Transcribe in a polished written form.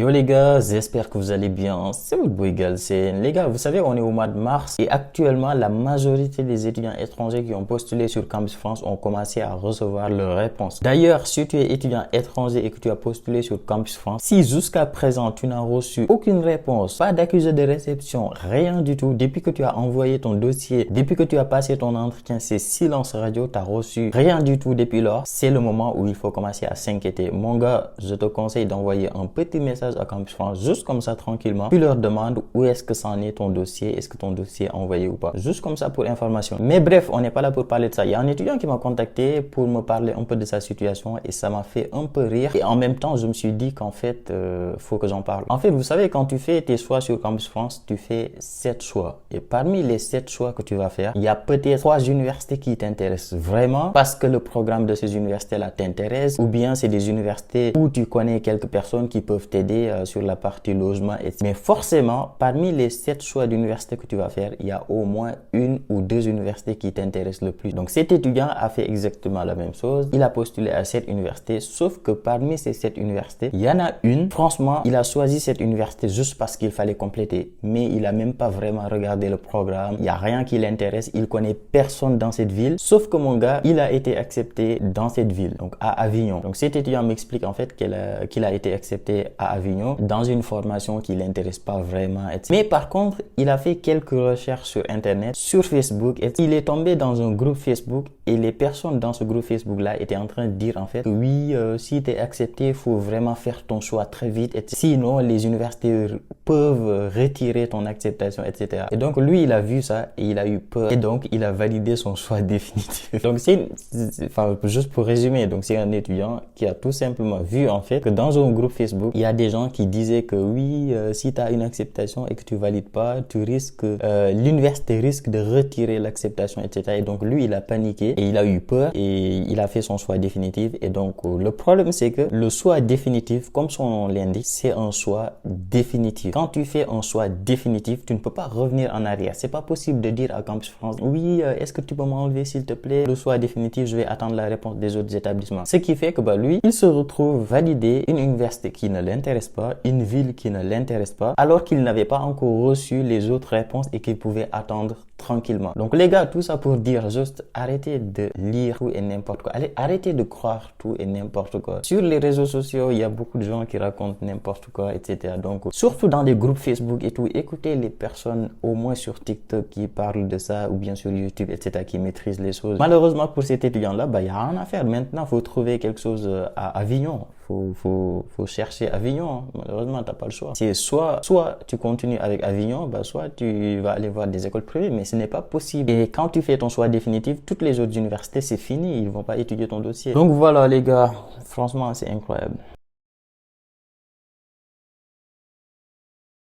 Yo les gars, j'espère que vous allez bien. C'est votre boy Galsen. Les gars, vous savez, on est au mois de mars et actuellement, la majorité des étudiants étrangers qui ont postulé sur Campus France ont commencé à recevoir leurs réponses. D'ailleurs, si tu es étudiant étranger et que tu as postulé sur Campus France, si jusqu'à présent tu n'as reçu aucune réponse, pas d'accusé de réception, rien du tout, depuis que tu as envoyé ton dossier, depuis que tu as passé ton entretien, c'est silence radio, tu n'as reçu rien du tout depuis lors, c'est le moment où il faut commencer à s'inquiéter. Mon gars, je te conseille d'envoyer un petit message à Campus France, juste comme ça tranquillement. Tu leur demandes où est-ce que ça en est ton dossier, est-ce que ton dossier est envoyé ou pas. Juste comme ça pour information. Mais bref, on n'est pas là pour parler de ça. Il y a un étudiant qui m'a contacté pour me parler un peu de sa situation et ça m'a fait un peu rire. Et en même temps, je me suis dit qu'en fait, faut que j'en parle. En fait, vous savez, quand tu fais tes choix sur Campus France, tu fais 7 choix. Et parmi les 7 choix que tu vas faire, il y a peut-être 3 universités qui t'intéressent vraiment parce que le programme de ces universités-là t'intéresse, ou bien c'est des universités où tu connais quelques personnes qui peuvent t'aider sur la partie logement, etc. Mais forcément, parmi les 7 choix d'université que tu vas faire, il y a au moins une ou deux universités qui t'intéressent le plus. Donc cet étudiant a fait exactement la même chose. Il a postulé à cette université, sauf que parmi ces 7 universités, il y en a une. Franchement, il a choisi cette université juste parce qu'il fallait compléter. Mais il a même pas vraiment regardé le programme. Il n'y a rien qui l'intéresse. Il connaît personne dans cette ville. Sauf que mon gars, il a été accepté dans cette ville, donc à Avignon. Donc cet étudiant m'explique en fait qu'il a été accepté à Avignon dans une formation qui l'intéresse pas vraiment, etc. Mais par contre, il a fait quelques recherches sur internet, sur Facebook, et il est tombé dans un groupe Facebook et les personnes dans ce groupe Facebook là étaient en train de dire en fait que oui, si tu es accepté, il faut vraiment faire ton choix très vite, etc. Sinon les universités peuvent retirer ton acceptation, etc. Et donc lui, il a vu ça et il a eu peur et donc il a validé son choix définitif. Donc enfin, juste pour résumer, donc c'est un étudiant qui a tout simplement vu en fait que dans un groupe Facebook, il y a des gens qui disaient que oui, si tu as une acceptation et que tu valides pas, l'université risque de retirer l'acceptation, etc. Et donc lui, il a paniqué et il a eu peur et il a fait son choix définitif. Et donc le problème, c'est que le choix définitif, comme son nom l'indique, c'est un choix définitif. Quand tu fais un choix définitif, tu ne peux pas revenir en arrière. C'est pas possible de dire à Campus France, oui, est-ce que tu peux m'enlever s'il te plaît le choix définitif, je vais attendre la réponse des autres établissements. Ce qui fait que lui, il se retrouve validé une université qui ne l'intéresse pas, une ville qui ne l'intéresse pas, alors qu'il n'avait pas encore reçu les autres réponses et qu'il pouvait attendre tranquillement. Donc les gars, tout ça pour dire juste arrêtez de lire tout et n'importe quoi. Arrêtez de croire tout et n'importe quoi. Sur les réseaux sociaux, il y a beaucoup de gens qui racontent n'importe quoi, etc. Donc surtout dans des groupes Facebook et tout, écoutez les personnes au moins sur TikTok qui parlent de ça ou bien sur YouTube, etc. qui maîtrisent les choses. Malheureusement pour cet étudiant-là, il y a rien à faire. Maintenant, faut trouver quelque chose à Avignon. Faut chercher Avignon. Malheureusement, t'as pas le choix. C'est soit tu continues avec Avignon, soit tu vas aller voir des écoles privées, mais ce n'est pas possible. Et quand tu fais ton choix définitif, toutes les autres universités, c'est fini. Ils vont pas étudier ton dossier. Donc voilà, les gars. Franchement, c'est incroyable.